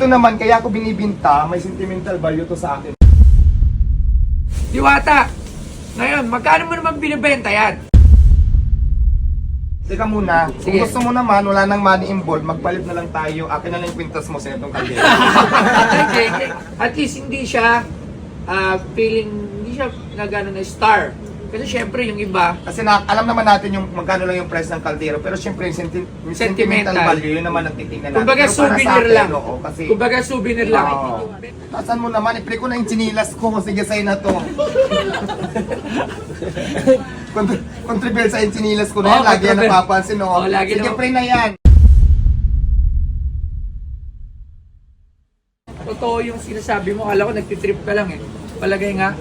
Ito naman, kaya ako binibinta, may sentimental value to sa akin. Diwata, ngayon, magkano mo naman binibenta yan? Teka muna, Sige. kung gusto mo naman, wala nang money involved, magpalit na lang tayo. Akin na lang yung kwintas mo sa itong kaldero. Okay. At least hindi siya hindi siya nagano na star. Kasi syempre yung iba, Kasi alam naman natin yung magkano lang yung price ng kaldero, pero syempre yung sentimental Sentimental. value, yun naman ang titignan natin. kumbaga Pero para sa souvenir akin, lang. oo, kasi, Kumbaga souvenir lang. Oo. Tasan mo naman, ipre ko na yung chinilas ko, sige sa'yo na to. Controversial sa yung chinilas ko na yan, Oo, lagi yan controversial. napapansin, no? Oo, lagi Sige, naman. pre na yan. Totoo yung sinasabi mo, kala ko nagtitrip ka lang eh. Palagay nga.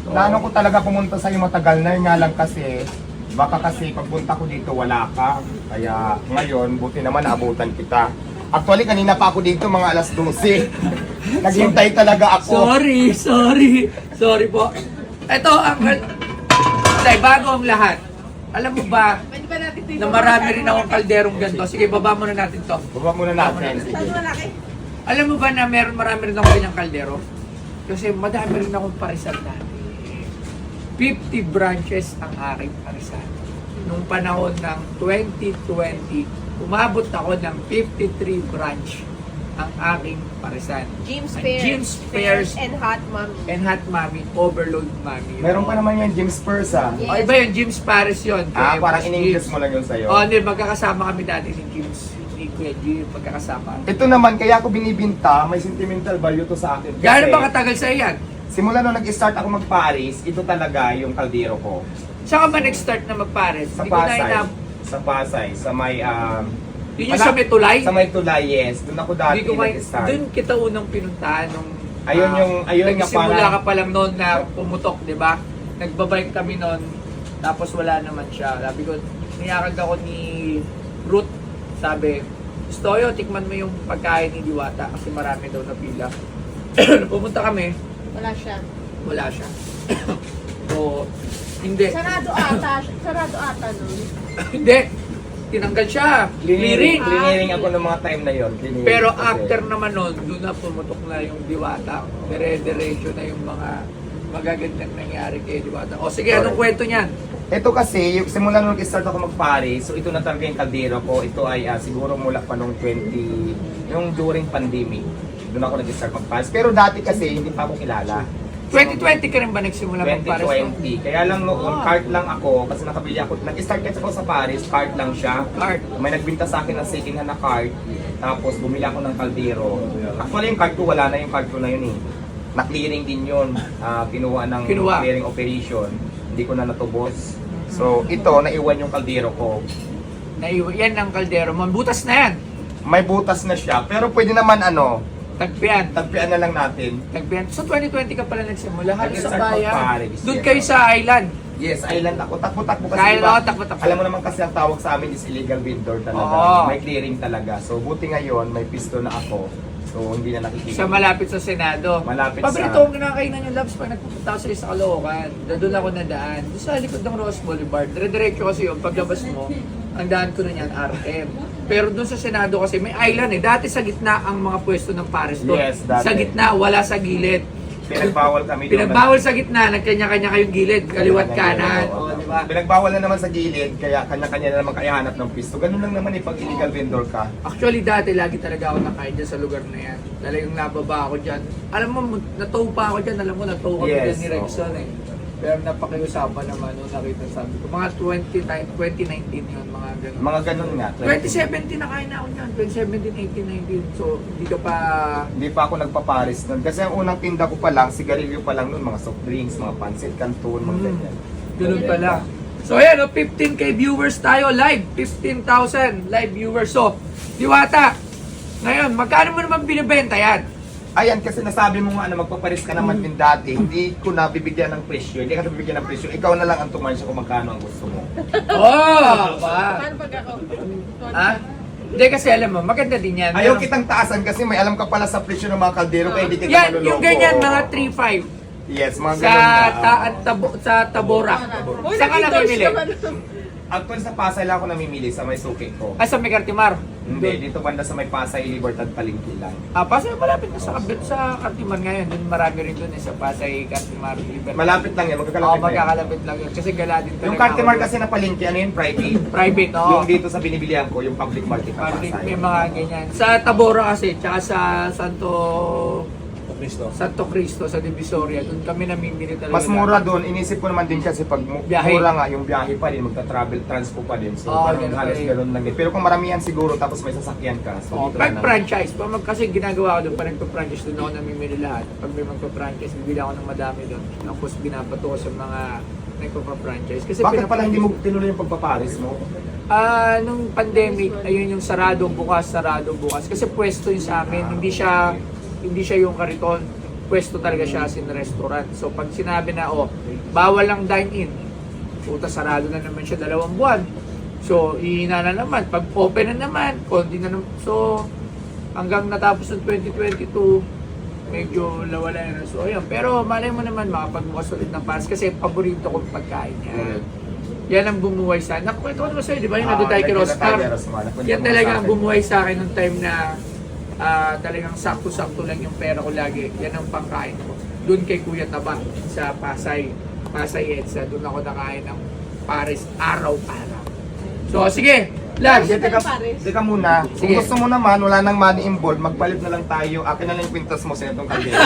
Plano ko talaga pumunta sa'yo matagal na, yun nga lang kasi, baka kasi pagpunta ko dito wala ka. Kaya ngayon, buti naman naabutan kita. Actually, kanina pa ako dito mga alas 12. Naghintay talaga ako. Sorry po. Ito, Tay, bago ang lahat. Alam mo ba, na marami rin akong kalderong ganito. Sige, baba muna natin to. Baba muna natin. Sige. Alam mo ba na marami rin akong ganyang kaldero? Kasi madami rin akong parisan dati. 50 branches ang aking parisan. Nung panahon ng 2020, umabot ako ng 53 branch ang aking parisan. Jim's Ang Fairs. Jim's Fairs and Hot Mom. and Hot Mommy, Overload Mommy. Meron pa naman yan, James Spurs ah. Yeah. O iba yun, Jim's Paris yun. Ah, Kaya parang mas in-English Jim's. mo lang yun sa'yo. O, hindi, magkakasama kami dati ni Jim's. Ni Kuya Jim, magkakasama. Ito naman, kaya ako binibinta, may sentimental value to sa akin. Gano'n ba katagal sa'yo yan? Simula nung nag-start ako mag-Paris, ito talaga yung kaldero ko. Saan ka ba nag-start na mag-Paris? Sa Hindi ko na Pasay. inam. Sa Pasay, sa may... Yun yung sa may tulay? Sa may tulay, yes. Doon ako dati Hindi ko nag-start. doon kita unang pinuntahan nung Ayun nga nagsimula parang- ka pa lang noon na pumutok, 'di ba? Nagbabike kami noon, tapos wala naman siya. Sabi ko, niyakag ako ni Ruth, sabi, Stoyo, tikman mo yung pagkain ni Diwata kasi marami daw na pila. Pumunta kami, Wala siya. wala siya. So, hindi. Sarado ata nun. Hindi. Tinanggal siya. Clearing. Clearing ako ng mga time na yon. Pero after naman nun, doon na pumutok na yung Diwata. Dire-diretso na yung mga magagandang nangyari kay Diwata. O sige, anong kwento niyan? Ito kasi, simula nung nag-start ako mag-Paris, so ito na talaga yung kaldero ko. Ito ay siguro mula pa nung yung during pandemic. Doon ako nag-start mag-Paris. Pero dati kasi, hindi pa ako kilala. 2020 ka rin ba nagsimula mag-Paris? 2020. Kaya lang noon, cart lang ako kasi nakabili ako. Nag-start kasi ako sa Paris, cart lang siya. Cart. May nagbinta sa akin ng second hand na cart. Tapos bumili ako ng kaldero. Actually yung cart ko, wala na yung cart ko na yun eh. Na-clearing din yun. Kinuha ng clearing operation. Hindi ko na natubos. So ito, naiwan yung kaldero ko. Yan ang kaldero. Butas na yan. May butas na siya. Pero pwede naman Tagpian. tagpian na lang natin. Tagpian. So 2020 ka pala nagsimula. Halos sa Nag-start bayan. mag-Paris, Doon yes. kayo sa island. Yes, island ako. Takbo-takbo kasi. Kaya diba, ako, takbo-takbo. Alam mo naman kasi ang tawag sa amin is illegal vendor talaga. Oo. May clearing talaga. So buti ngayon, may pisto na ako. So hindi na nakikita. Sa malapit sa Senado. Malapit Paborito sa- kong kinakainan yung Labs pag nagpupunta ako sa Caloocan. Doon ako nadaan. Doon sa likod ng Ross Boulevard. Dire-diretso kasi yun. Paglabas mo, ang daan ko na yan, RM. Pero doon sa Senado kasi may island eh. Dati sa gitna ang mga pwesto ng Paris doon. Yes, dati. Sa gitna, wala sa gilid. Pinagbawal kami doon. Pinagbawal sa gitna, nagkanya-kanya kayong gilid, kaliwat kanan. Oo. O, di ba? Pinagbawal na naman sa gilid, kaya kanya-kanya na naman kaya hanap ng pisto. Ganun lang naman eh, pag illegal vendor ka. Actually, dati lagi talaga ako nakain dyan sa lugar na yan. Talagang nababa ako dyan. Alam mo, natow pa ako dyan. Alam mo, natow kami Yes, dyan ni Rexon eh. Pero napakiusapan naman nung nakita sabi ko. Mga 2019 yun, mga ganun. Mga ganun nga. 2017 nakain na ako dyan. 2017, 18, 19. So, hindi ka pa... Hindi pa ako nagpa-Paris nun. Kasi ang unang tinda ko pa lang, sigarilyo pa lang nun, mga soft drinks, mga pancit canton, mga ganyan. Ganun pala. So ayan, 15k viewers tayo live. 15,000 live viewers. So, Diwata, ngayon, magkano mo naman binibenta yan? Ayan, kasi nasabi mo nga na magpaparis ka naman din dati, hindi ko na bibigyan ng presyo, hindi ka na bibigyan ng presyo, ikaw na lang ang tumansya kung magkano ang gusto mo. Oh! Ba? Paano pag ako? Ha? Hindi kasi alam mo, maganda din yan. Ayaw Meron- kitang taasan kasi may alam ka pala sa presyo ng mga kaldero, kaya hindi kita Yan, maluloko. yung ganyan, mga 3.5 Yes, mga sa ganun na. sa Tabora. Uy, Saan ka nag-endorse namimili? naman. Actually sa Pasay lang ako namimili sa may suki ko. Ay, sa Megartimar. Hindi, dito banda sa may Pasay, Libertad, Palengke lang. Pasay, malapit na sa Cartimar ngayon. Doon marami rin doon sa Pasay, Cartimar, Libertad. Malapit lang yan, magkakalapit na yan. Magkakalapit lang yun. Kasi gala din talaga. Yung Cartimar ako. kasi na Palengke, ano yun, private? Private, oo. Yung dito sa binibilihan ko, yung public market na Public, Pasay. may mga ganyan. Sa Tabora kasi, tsaka sa Santo Cristo, sa Divisoria, doon kami namimili talaga. Mas mura doon, inisip ko naman din kasi pag Biyahe. mura nga, yung biyahe pa din, magta-travel, transpo pa din. So, Oo, parang ganun halos eh. gano'n lang din. Pero kung maramihan siguro, tapos may sasakyan ka. So, dito Pag na- franchise, kasi ginagawa ko doon, pag nagpa-franchise doon ako namimili lahat. Pag may magpa-franchise, bibili ako ng madami doon. Tapos binabato ko sa mga nagpa-franchise. Kasi Bakit pala hindi mo pinapa-franchise- tinuloy yung pagpaparis mo? Nung pandemic, ayun yung sarado bukas. Kasi pwesto yun sa amin, hindi siya yung kariton. Pwesto talaga siya as in restaurant. So pag sinabi na, bawal lang dine-in, puta sarado na naman siya 2 buwan. So ihina na naman. Pag open na naman, konti na naman. So hanggang natapos ng 2022, medyo lawala na. So ayun. Pero malay mo naman makapagbukas ulit ng pares kasi paborito kong pagkain yan. Yan ang bumuhay sa akin. Nakwento ko naman sa'yo, di ba? Yung nandun tayo kay Rostar. Yan talaga ang bumuhay sa akin nung time na talagang sakto-sakto lang yung pera ko lagi. Yan ang pangkain ko. Doon kay Kuya Taba sa Pasay Edsa. Doon ako nakain ng pares araw-araw. So sige, Lars. Teka muna, kung Sige. gusto mo naman, wala nang money involved, magpalit na lang tayo. Akin na lang yung kwintas mo sa itong kaldero.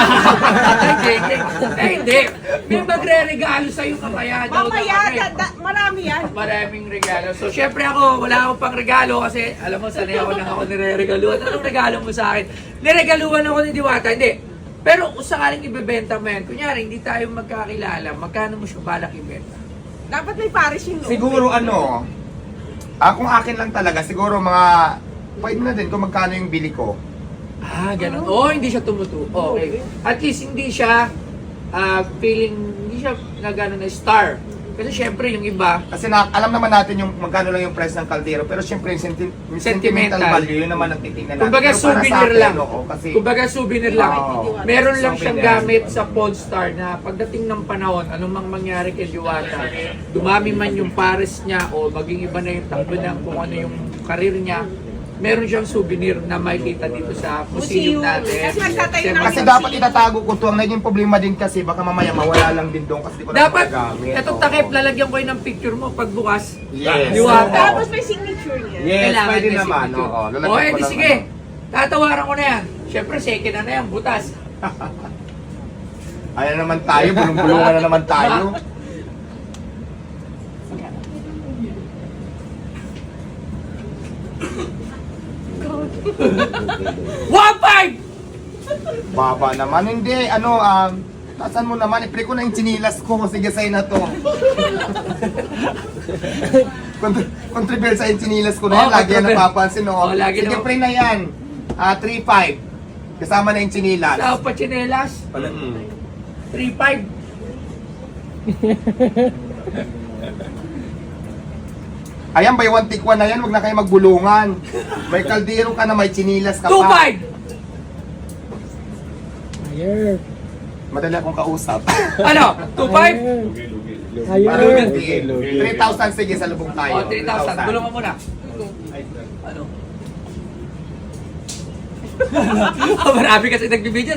Hindi. May magre-regalo sa'yo mamaya daw. Mamaya, na- marami yan. Maraming regalo. So, syempre ako, wala akong pang regalo kasi alam mo, sanay ako lang ako nire-regaluhan. Anong regalo mo sa akin? Niregaluhan ako ni Diwata, hindi. Pero kung sakaling ibebenta mo yan, kunyari, hindi tayo magkakilala, magkano mo siya balak ibenta? Dapat may pares yung loob. Siguro kung akin lang talaga, siguro mga, pwede na din kung magkano yung bili ko. Ganun. Hindi siya tumutuo. Okay. At least hindi siya hindi siya na gano'n na star. Kasi syempre yung iba, Kasi alam naman natin yung magkano lang yung price ng kaldero, pero syempre yung yung sentimental Sentimental. value, yun naman ang titingnan natin. kumbaga Pero para sa souvenir akin, lang. oo, kasi, Kumbaga souvenir lang. Oo. Meron lang siyang Souvenir. gamit sa Pawn Star na pagdating ng panahon, anong mang mangyari kay Diwata, dumami man yung pares niya o maging iba na yung takbo ng kung ano yung karir niya, meron siyang souvenir na makikita dito sa museum Museum. natin. Kasi nagtatayo na kasi dapat itatago ko to. Ang naging problema din kasi, baka mamaya mawala lang din doon kasi di ko na Dapat, magagamit. etong Oo. takip, lalagyan ko yun ng picture mo pagbukas. Yes. Diwata. Tapos may signature niya. Yes, Kailangan pwede may naman. signature. Oo, lalagyan ko Edi lang, sige, tatawaran ko na yan. Siyempre, second na yan, butas. Ayan na naman tayo, bulong-bulungan na naman tayo. One five! Baba naman. Hindi, tasan mo naman, i-play ko na yung chinilas ko. Sige, sa'yo na to. Contribute sa yung chinilas ko na yan. Oo, Lagi yan contribute. napapansin. Oo, lagi Sige, naman. pre na yan. 3-5. Kasama na yung chinilas. Sa pachinelas, 3-5. Ayan, buy one take one na yan. Huwag na kayo magbulungan. May kaldero ka na, may chinilas ka pa. 2-5! Madali akong kausap. Ano? 2-5? Ayun. 3,000 sige, sa lubong tayo. 3,000. Gulong mo muna. Ano? Marami kasi nagbibidyo.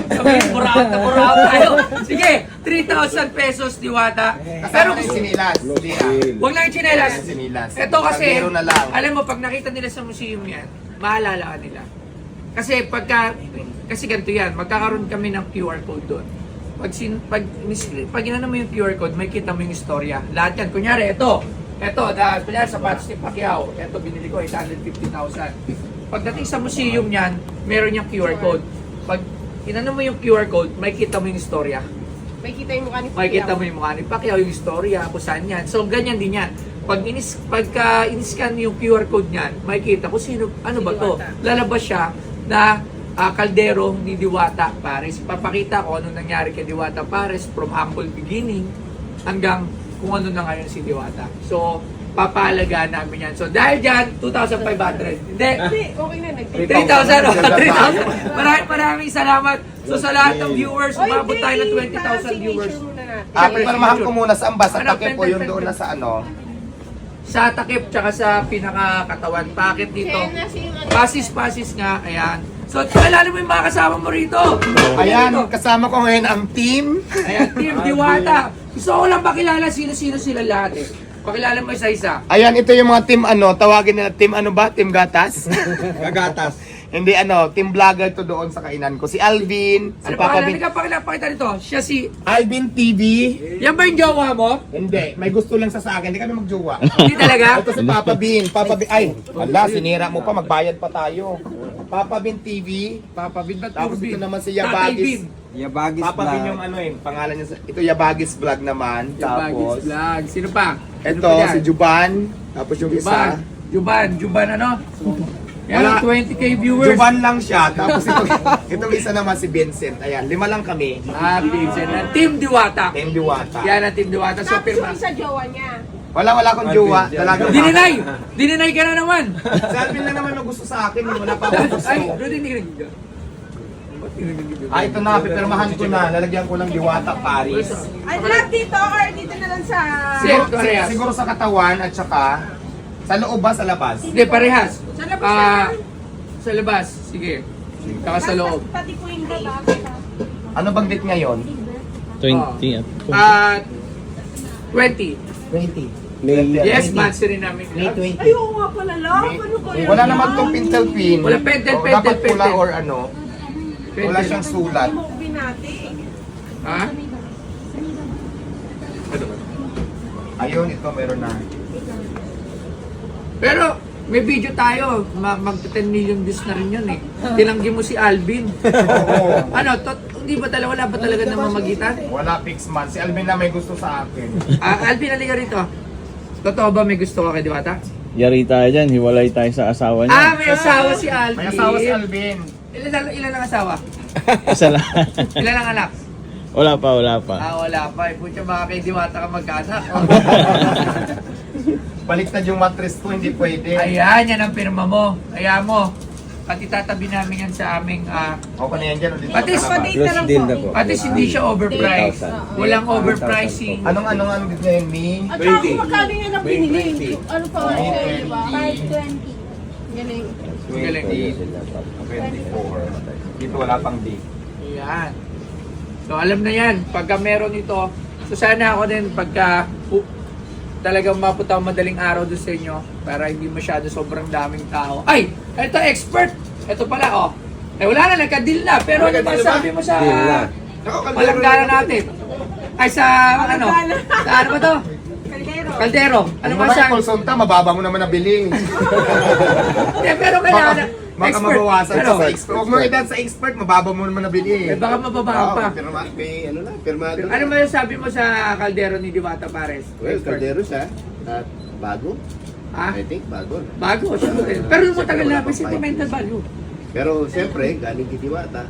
Kami, muraot na muraot tayo. Sige, 3,000 pesos, Diwata. Kasama na yung chinilas. Hindi Huwag lang yung chinelas. Yung chinilas. Ito kasi, Kaldero na lang. alam mo, pag nakita nila sa museum yan, maalala ka nila. Kasi kasi ganito yan, magkakaroon kami ng QR code doon. Pag inano mo yung QR code, may kita mo yung istorya. Lahat yan. Kunyari, kunyari sapatos ni Pacquiao, ito binili ko, 850,000. Pagdating sa museum niyan, meron yung QR code. Pag inano mo yung QR code, may kita mo yung istorya. May kita yung mukha ni Makikita mo yung mukha ni Pacquiao, yung istorya, kung saan yan. So, ganyan din yan. Pagka in-scan yung QR code niyan, makikita kung sino, ano ba to? Lalabas siya na kaldero ni Diwata Pares. Papakita ko ano nangyari kay Diwata Pares from humble beginning hanggang kung ano na ngayon si Diwata. So, papalagaan namin yan. So, dahil dyan, 2,500. Hindi, Okay na, 3,000 o 3,000. Maraming salamat. So sa lahat ng viewers, umabot tayo ng 20,000 viewers. Pinalamahan ko muna sa ambas. At Ano, takip po pen, yung pen, doon pen. na sa ano. sa takip tsaka sa pinakakatawan. Pakit dito. Pasis nga, ayan. So, kilala mo yung mga kasama mo rito. Ayan, kasama ko ngayon ang team. Ayan, Team Diwata. Gusto ko lang pakilala sino-sino sila lahat eh. Pakilala mo isa-isa. Ayan, ito yung mga team tawagin nila team Team Gatas? Gagatas. Hindi team vlogger to doon sa kainan ko. Si Alvin, si Ano Papa pangalan? Vin. Pakita nito. Siya si... Alvin TV. Yan ba yung jowa mo? Hindi, may gusto lang sa akin. Hindi kami magjowa. Hindi talaga? Ito si Papa Bin. Ay, ala, sinira mo pa. Magbayad pa tayo. Papa Bin TV. Papa Bin ba? Tapos ito naman si Tatay Yabagis. Bin. Yabagis Papa Bin yung pangalan niya. Ito Yabagis Vlog naman. Yabagis Tapos, Vlog. Sino pa? Sino ito pa dyan? si Juban. Tapos yung isa. Juban ano? Wala. Yan, 20k viewers. Juban lang siya. Tapos itong isa naman si Vincent. Ayan, 5 lang kami. Vincent ng Team Diwata. Team Diwata. Yan ang Team Diwata. So, Tapos pirma. yung isa jowa niya. Wala akong jowa. Talaga. Dininay ka na naman. Si Alvin lang naman ang gusto sa akin. Wala pa akong gusto. Ay, Rudy, hindi ka. Ito na, pipirmahan ko na. Lalagyan ko ng Diwata Paris. Ay, lahat dito or dito na lang sa... Siguro sa katawan at saka sa loob ba, sa labas? Hindi, parehas. Sa labas Ah, na. sa labas. Sige. Saka sa loob. Pati po yung baba. Ano bang date ngayon? 20 at At 20. 20. Yes, monthsary namin. Ay, oo nga pala lang. Ano ba yan? Wala naman tong pintel pin. Wala pentel, O, pentel, dapat pula pentel. or ano. Wala siyang sulat. Movie natin. Ha? Ayun, ito meron na. Pero may video tayo, mag 10 million views na rin yun eh. Tinanggi mo si Alvin. Oo. Ano, hindi ba talaga, wala ba talaga namamagitan? Wala fixed man. Si Alvin na may gusto sa akin. Alvin, halika rito. Totoo ba may gusto ka kay Diwata? Yari tayo dyan, hiwalay tayo sa asawa niya. May asawa si Alvin. May asawa si Alvin. Ilan ang asawa? Isa lang. Ilan ang anak? Wala pa. Wala pa. Pucha, baka kay Diwata ka magkaanak. Baliktad yung mattress ko, hindi pwede. Ayan, yan ang pirma mo. Ayan mo. Pati tatabi namin yan sa aming... Okay na yan dyan. ulit Pati sa labas. pa-date na lang po. At least hindi siya overpriced. 3,000. Walang overpricing. Anong dito ngayon, Mi? At saka kung magkano yan ang pinili. Ano pa nga siya, di ba? 520. Galing. Galing. 24. Dito wala pang date. Ayan. So alam na yan. Pagka meron ito, so sana ako din pagka talagang mapunta madaling araw doon sa inyo para hindi masyado sobrang daming tao. Ay! Ito expert! Ito pala oh. Wala na, nagka-deal na. Pero ano ba Nagka-deal sabi mo sa Deal na. palanggana natin? Ay sa ano? Sa ano ba to? Kaldero. Kaldero. Ano ba Kung sa... naman call sonta, mababa mo naman nabili. Hindi, pero kailangan... Baka mabawasan Pero, sa expert. Huwag mo edad sa expert, mababa mo naman nabili. baka mababaan pa. Pirmado. Ano ba yung sabi mo sa kaldero ni Diwata Pares? Well, kaldero siya. At bago. Ha? I think bago. Bago, syempre. Pero yung matagal na pa sentimental value. Pero siyempre, galing kay Diwata,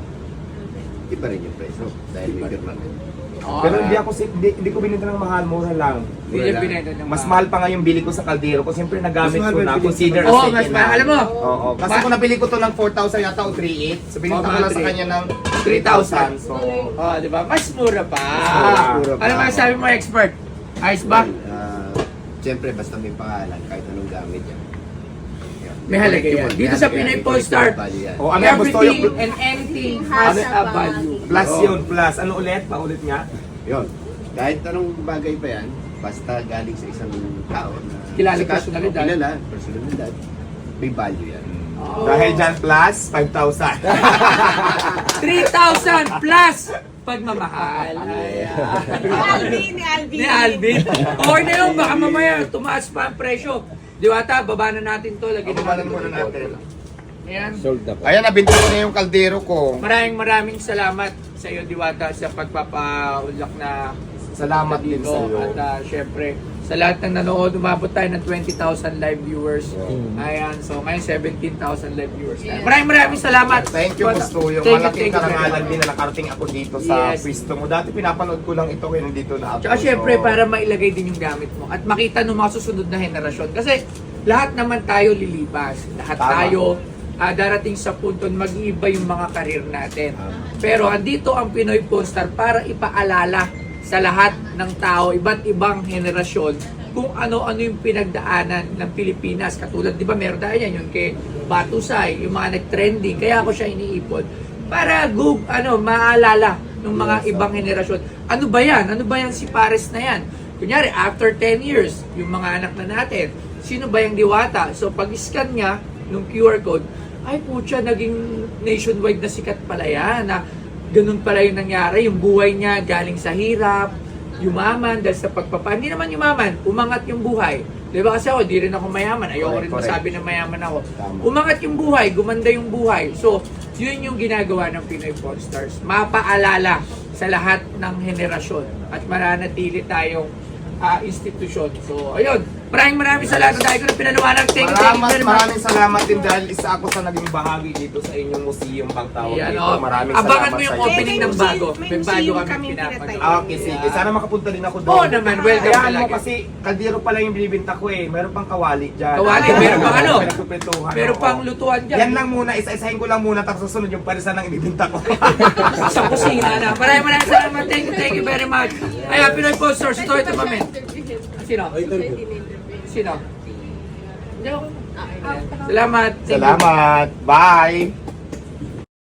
iba rin yung presyo. Dahil may pirma rin. Pero hindi ko binenta ng mahal, mura lang. Hindi niya binenta ng Mas mahal pa nga yung bili ko sa kaldero ko. Siyempre nagamit Mas mahal ko na. ba yung Consider Oo, as mas second mahal. hand. Alam mo, Oo. Kasi kung nabili ko to ng 4,000 yata o 3,800. So binenta ko mga lang sa 3,000. kanya ng 3,000. 3,000. So, oh, di ba? Mas mura pa. mura pa. Ano ba sabi mo, expert? Ayos ba? Siyempre, basta may pangalan, kahit anong gamit yan. May halaga yan. Dito sa Pinoy Polestar, o ano yung gusto everything yung and anything has a value. plus yun, plus. Ano ulit? Paulit nga. Yun. Kahit anong bagay pa yan, basta galing sa isang tao na Kilala, sikat, personalidad. Kilala, personalidad. May value yan. Dahil dyan plus, 5,000. 3,000 plus pagmamahal. Ni Alvin, ni Alvin. Ni Alvin. Okay na yun, baka mamaya tumaas pa ang presyo. Diwata, baba na natin to. Lagi Pabalan muna natin. Ayan. Sold na po. Ayan, nabinto ko na yung kaldero ko. Maraming salamat sa iyo, Diwata, sa pagpapaulak na Salamat din dito. sa iyo. At syempre, sa lahat ng nanood, umabot tayo ng 20,000 live viewers. Ayan, so ngayon 17,000 live viewers. Maraming salamat. Thank you, Gusto. Yung Thank you, malaking thank you. karangalan din na nakarating ako dito sa Yes. pwesto mo. Dati pinapanood ko lang ito kaya nandito na ako. Tsaka syempre, So, para mailagay din yung gamit mo at makita ng mga susunod na henerasyon. Kasi lahat naman tayo lilipas. Lahat Tama. tayo darating sa punto na mag-iiba yung mga karir natin. Pero andito ang Pinoy Polestar para ipaalala sa lahat ng tao, iba't ibang henerasyon, kung ano-ano yung pinagdaanan ng Pilipinas. Katulad, di ba, meron tayo yan, yung kay Batusay, yung mga nag-trending. Kaya ako siya iniipon. Para maalala ng mga ibang henerasyon. Ano ba yan? Ano ba yan si Pares na yan? Kunyari, after 10 years, yung mga anak na natin, sino ba yung Diwata? So, pag-scan niya, ng QR code, ay putya, naging nationwide na sikat pala yan. Na ganun pala yung nangyari. Yung buhay niya galing sa hirap, yumaman dahil sa hindi naman yumaman, umangat yung buhay. Diba kasi ako, di rin ako mayaman. Ayoko rin Correct. masabi na mayaman ako. Tama. Umangat yung buhay, gumanda yung buhay. So, yun yung ginagawa ng Pinoy Pawn Stars. Mapaalala sa lahat ng henerasyon at mananatili tayong institusyon. So, ayun. Maraming salamat dahil ko na pinanawanan. Thank you very much. Maraming salamat din dahil isa ako sa naging bahagi dito sa inyong museum bang tawag Yan, dito. oh. Maraming Abangan salamat mo yung sa inyo. opening ng bago. May bago museum kami kaming pinapagawa. pinatayo. Okay, sige. Sana makapunta din ako doon. Oo naman, welcome Kayaan mo talaga. kasi kaldero pala yung binibinta ko eh. Meron pang kawali dyan. Kawali, meron pang ano? Pinagpipintuhan, Meron oo. pang lutuan dyan. Yan lang muna, isa-isahin ko lang muna tapos susunod yung parisan ng ibibinta ko. Sa kusina na. Maraming salamat. Thank you very much. Ay, Pinoy Pawn Stars. Ito, mami. Sino? Sino? Hindi ako. Salamat. Thank you. Salamat. Bye.